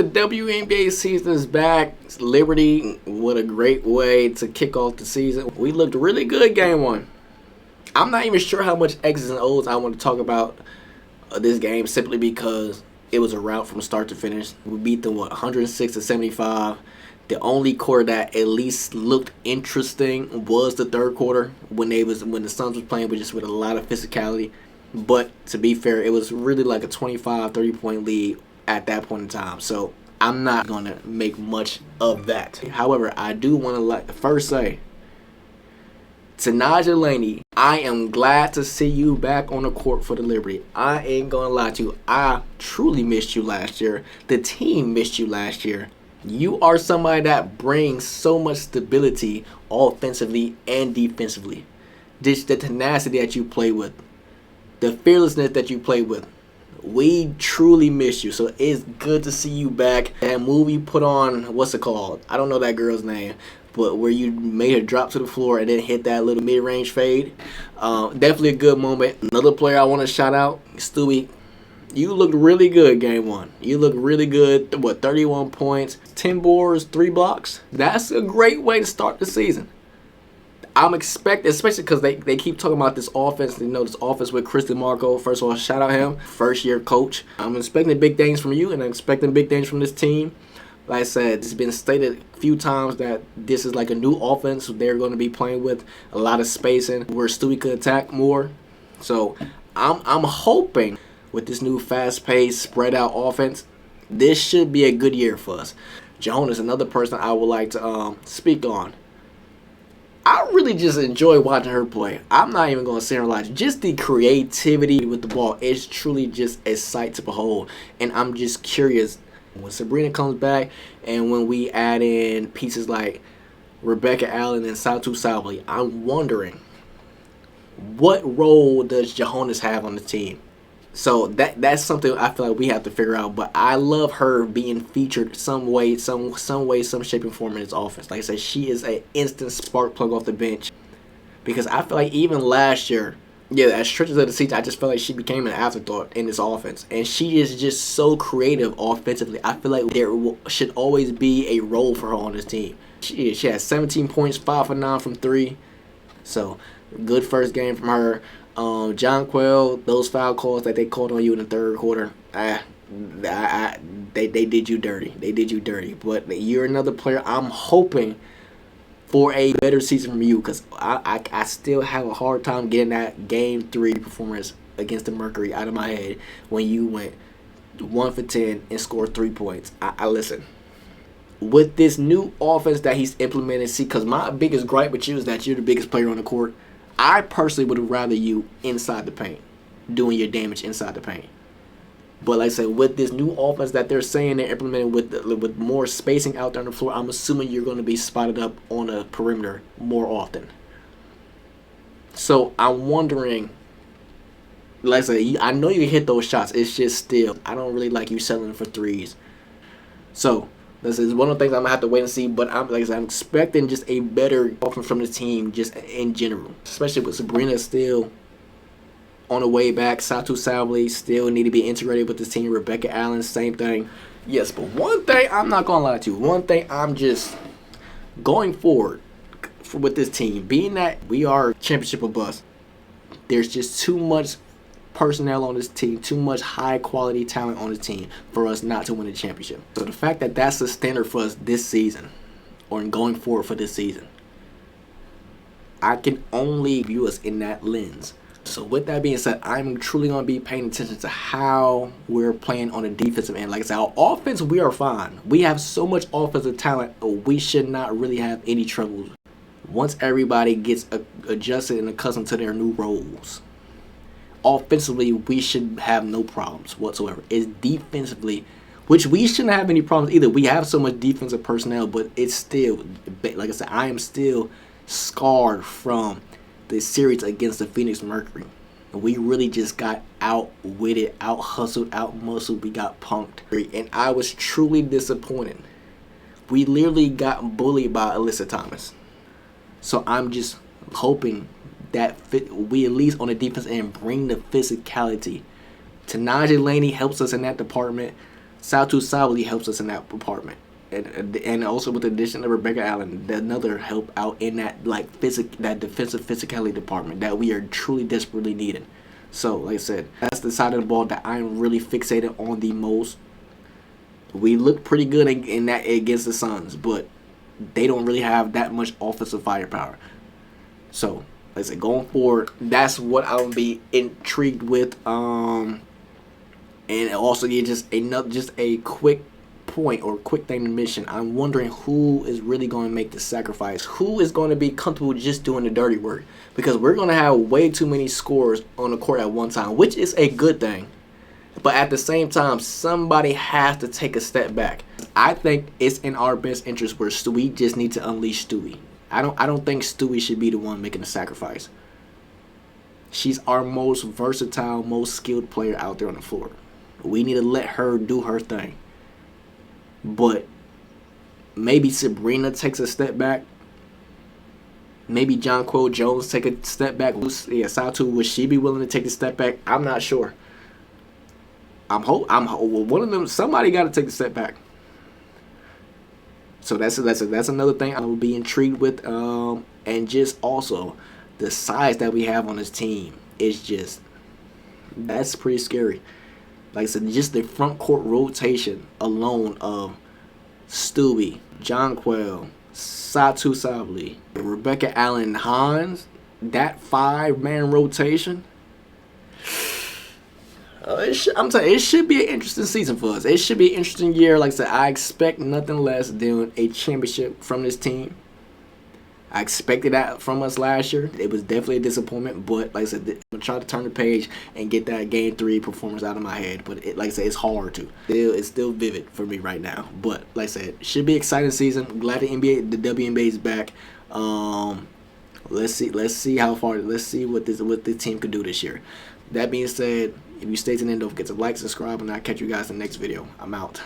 The WNBA season is back. Liberty, what a great way to kick off the season. We looked really good game one. I'm not even sure how much X's and O's I want to talk about this game simply because it was a rout from start to finish. We beat them, 106-75. The only quarter that at least looked interesting was the third quarter when the Suns was playing with a lot of physicality. But to be fair, it was really like a 25, 30-point lead at that point in time. So I'm not going to make much of that. However, I do want to first say, to Naja Laney, I am glad to see you back on the court for the Liberty. I ain't going to lie to you. I truly missed you last year. The team missed you last year. You are somebody that brings so much stability offensively and defensively. Just the tenacity that you play with. The fearlessness that you play with. We truly miss you. So it's good to see you back. That movie put on, what's it called? I don't know that girl's name. But where you made her drop to the floor and then hit that little mid-range fade. Definitely a good moment. Another player I want to shout out, Stewie. You looked really good game one. You looked really good. 31 points, 10 boards, 3 blocks. That's a great way to start the season. I'm expecting, especially because they keep talking about this offense. You know, this offense with Chris DeMarco. First of all, shout out him. First year coach. I'm expecting big things from you, and I'm expecting big things from this team. Like I said, it's been stated a few times that this is like a new offense they're going to be playing with. A lot of spacing where Stewie could attack more. So I'm hoping with this new fast-paced, spread-out offense, this should be a good year for us. Jonas, another person I would like to speak on. I really just enjoy watching her play. I'm not even going to sit here and lie. Just the creativity with the ball is truly just a sight to behold. And I'm just curious, when Sabrina comes back and when we add in pieces like Rebecca Allen and Satu Sabli, I'm wondering, what role does Jonas have on the team? So that's something I feel like we have to figure out. But I love her being featured some way, some shape and form in this offense. Like I said, she is an instant spark plug off the bench. Because I feel like even last year, as stretches of the season, I just felt like she became an afterthought in this offense. And she is just so creative offensively. I feel like there should always be a role for her on this team. She has 17 points, 5 for 9 from 3. So, good first game from her. John Quell, those foul calls that they called on you in the third quarter, they did you dirty. They did you dirty. But you're another player. I'm hoping for a better season from you because I still have a hard time getting that Game 3 performance against the Mercury out of my head when you went 1 for 10 and scored 3 points. I listen. With this new offense that he's implemented, because my biggest gripe with you is that you're the biggest player on the court. I personally would have rather you inside the paint, doing your damage inside the paint. But like I said, with this new offense that they're saying they're implementing with more spacing out there on the floor, I'm assuming you're going to be spotted up on a perimeter more often. So I'm wondering, like I said, I know you hit those shots. It's just still, I don't really like you settling for threes. So this is one of the things I'm going to have to wait and see, but I'm expecting just a better offense from the team just in general, especially with Sabrina still on the way back. Satu Sabli still need to be integrated with this team. Rebecca Allen, same thing. Yes, but one thing I'm not going to lie to you, one thing I'm just going forward with this team, being that we are championship or bust, there's just too much personnel on this team, too much high quality talent on the team for us not to win a championship. So the fact that that's the standard for us this season or going forward for this season, I can only view us in that lens. So with that being said, I'm truly going to be paying attention to how we're playing on the defensive end. Like I said, our offense, we are fine. We have so much offensive talent, we should not really have any troubles once everybody gets adjusted and accustomed to their new roles. Offensively, we should have no problems whatsoever. It's defensively, which we shouldn't have any problems either. We have so much defensive personnel, but it's still, like I said, I am still scarred from the series against the Phoenix Mercury. We really just got outwitted, out-hustled, out-muscled. We got punked. And I was truly disappointed. We literally got bullied by Alyssa Thomas. So I'm just hoping that we at least on the defense end bring the physicality. Naja Laney helps us in that department. Saltu Sabali helps us in that department. And also with the addition of Rebecca Allen, another help out in that that defensive physicality department that we are truly desperately needing. So, like I said, that's the side of the ball that I'm really fixated on the most. We look pretty good in that against the Suns, but they don't really have that much offensive firepower. So, like I said, going forward, that's what I would be intrigued with. And also, just a quick point or quick thing to mention. I'm wondering who is really going to make the sacrifice. Who is going to be comfortable just doing the dirty work? Because we're going to have way too many scores on the court at one time, which is a good thing. But at the same time, somebody has to take a step back. I think it's in our best interest where we just need to unleash Stewie. I don't think Stewie should be the one making the sacrifice. She's our most versatile, most skilled player out there on the floor. We need to let her do her thing. But maybe Sabrina takes a step back. Maybe Jonquel Jones take a step back. Yeah, Saltu, would she be willing to take a step back? I'm not sure. Well, one of them, somebody got to take a step back. So that's another thing I would be intrigued with. And just also the size that we have on this team is that's pretty scary. Like I said, just the front court rotation alone of Stewie, Jonquel, Saltu Sabali, Rebecca Allen Hines, that 5-man rotation. I'm telling you, it should be an interesting season for us. It should be an interesting year. Like I said, I expect nothing less than a championship from this team. I expected that from us last year. It was definitely a disappointment, but like I said, I'm going to try to turn the page and get that Game 3 performance out of my head. But like I said, it's hard to. It's still vivid for me right now. But like I said, should be an exciting season. I'm glad the WNBA is back. Let's see how far. Let's see what the team could do this year. That being said, if you stay tuned in, don't forget to like, subscribe, and I'll catch you guys in the next video. I'm out.